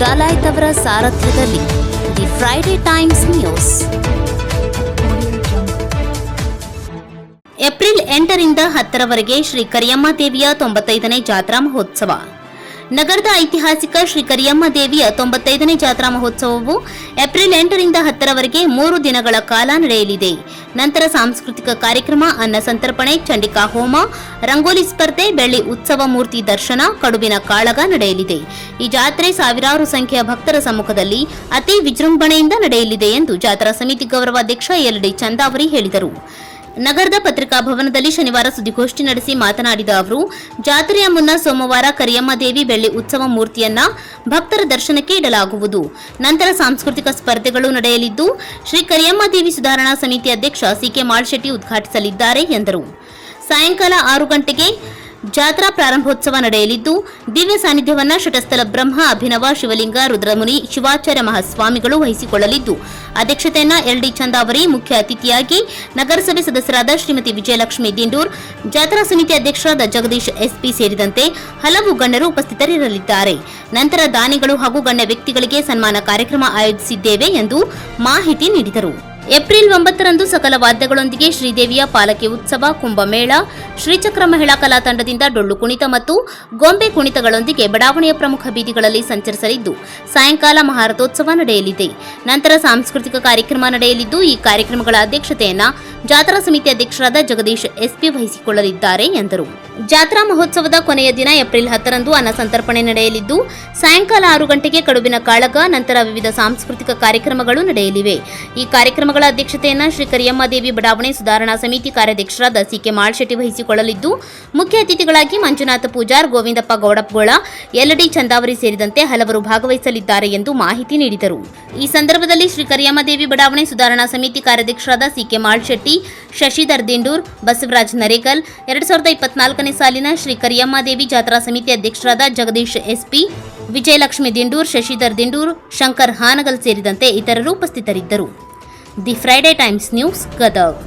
ಡಾಲಾಯ್ತ್ ಅವರ ಸಾರಥ್ಯದಲ್ಲಿ the Friday Times news. April 8ರಿಂದ 10ರವರೆಗೆ ಶ್ರೀ ಕರಿಯಮ್ಮ ದೇವಿಯ 95ನೇ ಜಾತ್ರಾ ಮಹೋತ್ಸವ. ನಗರದ ಐತಿಹಾಸಿಕ ಶ್ರೀ ಕರಿಯಮ್ಮ ದೇವಿಯ 95ನೇ ಜಾತ್ರಾ ಮಹೋತ್ಸವವು ಏಪ್ರಿಲ್ 8ರಿಂದ 10ರವರೆಗೆ 3 ದಿನಗಳ ಕಾಲ ನಡೆಯಲಿದೆ. ನಂತರ ಸಾಂಸ್ಕೃತಿಕ ಕಾರ್ಯಕ್ರಮ, ಅನ್ನ ಸಂತರ್ಪಣೆ, ಚಂಡಿಕಾ ಹೋಮ, ರಂಗೋಲಿ ಸ್ಪರ್ಧೆ, ಬೆಳ್ಳಿ ಉತ್ಸವ ಮೂರ್ತಿ ದರ್ಶನ, ಕಡುಬಿನ ಕಾಳಗ ನಡೆಯಲಿದೆ. ಈ ಜಾತ್ರೆ ಸಾವಿರಾರು ಸಂಖ್ಯೆಯ ಭಕ್ತರ ಸಮ್ಮುಖದಲ್ಲಿ ಅತಿ ವಿಜೃಂಭಣೆಯಿಂದ ನಡೆಯಲಿದೆ ಎಂದು ಜಾತ್ರಾ ಸಮಿತಿ ಗೌರವಾಧ್ಯಕ್ಷ ಎಲ್.ಡಿ. ಚಂದಾವರಿ ಹೇಳಿದರು. ನಗರದ ಪತ್ರಿಕಾ ಭವನದಲ್ಲಿ ಶನಿವಾರ ಸುದ್ದಿಗೋಷ್ಠಿ ನಡೆಸಿ ಮಾತನಾಡಿದ ಅವರು, ಜಾತ್ರೆಯ ಮುನ್ನ ಸೋಮವಾರ ಕರಿಯಮ್ಮ ದೇವಿ ಬೆಳ್ಳಿ ಉತ್ಸವ ಮೂರ್ತಿಯನ್ನ ಭಕ್ತರ ದರ್ಶನಕ್ಕೆ ಇಡಲಾಗುವುದು. ನಂತರ ಸಾಂಸ್ಕೃತಿಕ ಸ್ಪರ್ಧೆಗಳು ನಡೆಯಲಿದ್ದು, ಶ್ರೀ ಕರಿಯಮ್ಮ ದೇವಿ ಸುಧಾರಣಾ ಸಮಿತಿ ಅಧ್ಯಕ್ಷ ಸಿ.ಕೆ. ಮಾಳ್ಶೆಟ್ಟಿ ಉದ್ಘಾಟಿಸಲಿದ್ದಾರೆ ಎಂದರು. ಸಾಯಂಕಾಲ 6 ಗಂಟೆಗೆ ಜಾತ್ರಾ ಪ್ರಾರಂಭೋತ್ಸವ ನಡೆಯಲಿದ್ದು, ದಿವ್ಯ ಸಾನ್ನಿಧ್ಯವನ್ನ ಶಟಸ್ಥಲ ಬ್ರಹ್ಮ ಅಭಿನವ ಶಿವಲಿಂಗ ರುದ್ರಮುನಿ ಶಿವಾಚಾರ್ಯ ಮಹಾಸ್ವಾಮಿಗಳು ವಹಿಸಿಕೊಳ್ಳಲಿದ್ದು, ಅಧ್ಯಕ್ಷತೆಯನ್ನ ಎಲ್.ಡಿ. ಚಂದಾವರಿ, ಮುಖ್ಯ ಅತಿಥಿಯಾಗಿ ನಗರಸಭೆ ಸದಸ್ಯರಾದ ಶ್ರೀಮತಿ ವಿಜಯಲಕ್ಷ್ಮಿ ದಿಂಡೂರ್, ಜಾತ್ರಾ ಸಮಿತಿ ಅಧ್ಯಕ್ಷರಾದ ಜಗದೀಶ್ ಎಸ್ಪಿ ಸೇರಿದಂತೆ ಹಲವು ಗಣ್ಯರು ಉಪಸ್ಥಿತರಿರಲಿದ್ದಾರೆ. ನಂತರ ದಾನಿಗಳು ಹಾಗೂ ಗಣ್ಯ ವ್ಯಕ್ತಿಗಳಿಗೆ ಸನ್ಮಾನ ಕಾರ್ಯಕ್ರಮ ಆಯೋಜಿಸಿದ್ದೇವೆ ಎಂದು ಮಾಹಿತಿ ನೀಡಿದರು. ಏಪ್ರಿಲ್ 9ರಂದು ಸಕಲ ವಾದ್ಯಗಳೊಂದಿಗೆ ಶ್ರೀದೇವಿಯ ಪಾಲಕಿ ಉತ್ಸವ, ಕುಂಭಮೇಳ, ಶ್ರೀಚಕ್ರ ಮಹಿಳಾ ಕಲಾ ತಂಡದಿಂದ ಡೊಳ್ಳು ಕುಣಿತ ಮತ್ತು ಗೊಂಬೆ ಕುಣಿತಗಳೊಂದಿಗೆ ಬಡಾವಣೆಯ ಪ್ರಮುಖ ಬೀದಿಗಳಲ್ಲಿ ಸಂಚರಿಸಲಿದ್ದು, ಸಾಯಂಕಾಲ ಮಹಾರಥೋತ್ಸವ ನಡೆಯಲಿದೆ. ನಂತರ ಸಾಂಸ್ಕೃತಿಕ ಕಾರ್ಯಕ್ರಮ ನಡೆಯಲಿದ್ದು, ಈ ಕಾರ್ಯಕ್ರಮಗಳ ಅಧ್ಯಕ್ಷತೆಯನ್ನ ಜಾತ್ರಾ ಸಮಿತಿ ಅಧ್ಯಕ್ಷರಾದ ಜಗದೀಶ್ ಎಸ್ಪಿ ವಹಿಸಿಕೊಳ್ಳಲಿದ್ದಾರೆ ಎಂದರು. ಜಾತ್ರಾ ಮಹೋತ್ಸವದ ಕೊನೆಯ ದಿನ ಏಪ್ರಿಲ್ 10ರಂದು ಅನ್ನ ಸಂತರ್ಪಣೆ ನಡೆಯಲಿದ್ದು, ಸಾಯಂಕಾಲ 6 ಗಂಟೆಗೆ ಕಡುಬಿನ ಕಾಳಗ, ನಂತರ ವಿವಿಧ ಸಾಂಸ್ಕೃತಿಕ ಕಾರ್ಯಕ್ರಮಗಳು ನಡೆಯಲಿವೆ. ಈ ಕಾರ್ಯಕ್ರಮಗಳ ಅಧ್ಯಕ್ಷತೆಯನ್ನ ಶ್ರೀ ಕರಿಯಮ್ಮ ದೇವಿ ಬಡಾವಣೆ ಸುಧಾರಣಾ ಸಮಿತಿ ಕಾರ್ಯಾಧ್ಯಕ್ಷರಾದ ಸಿ.ಕೆ. ಮಾಳ್ಶೆಟ್ಟಿ ವಹಿಸಿಕೊಳ್ಳಲಿದ್ದು, ಮುಖ್ಯ ಅತಿಥಿಗಳಾಗಿ ಮಂಜುನಾಥ ಪೂಜಾರ್, ಗೋವಿಂದಪ್ಪ ಗೌಡಪ್ಪಗೋಳ, ಎಲ್.ಡಿ. ಚಂದಾವರಿ ಸೇರಿದಂತೆ ಹಲವರು ಭಾಗವಹಿಸಲಿದ್ದಾರೆ ಎಂದು ಮಾಹಿತಿ ನೀಡಿದರು. ಈ ಸಂದರ್ಭದಲ್ಲಿ ಶ್ರೀ ಕರಿಯಮ್ಮ ದೇವಿ ಬಡಾವಣೆ ಸುಧಾರಣಾ ಸಮಿತಿ ಕಾರ್ಯಾಧ್ಯಕ್ಷರಾದ ಸಿ.ಕೆ. ಮಾಳ್ಶೆಟ್ಟಿ, ಶಶಿಧರ್ ದಿಂಡೂರ್, ಬಸವರಾಜ್ ನರೇಕಲ್, 2024ನೇ ಸಾಲಿನ ಶ್ರೀ ಕರಿಯಮ್ಮ ದೇವಿ ಜಾತ್ರಾ ಸಮಿತಿ ಅಧ್ಯಕ್ಷರಾದ ಜಗದೀಶ್ ಎಸ್ಪಿ, ವಿಜಯಲಕ್ಷ್ಮಿ ದಿಂಡೂರ್, ಶಶಿಧರ್ ದಿಂಡೂರ್, ಶಂಕರ್ ಹಾನಗಲ್ ಸೇರಿದಂತೆ ಇತರರು ಉಪಸ್ಥಿತರಿದ್ದರು. The Friday Times news, Gadag.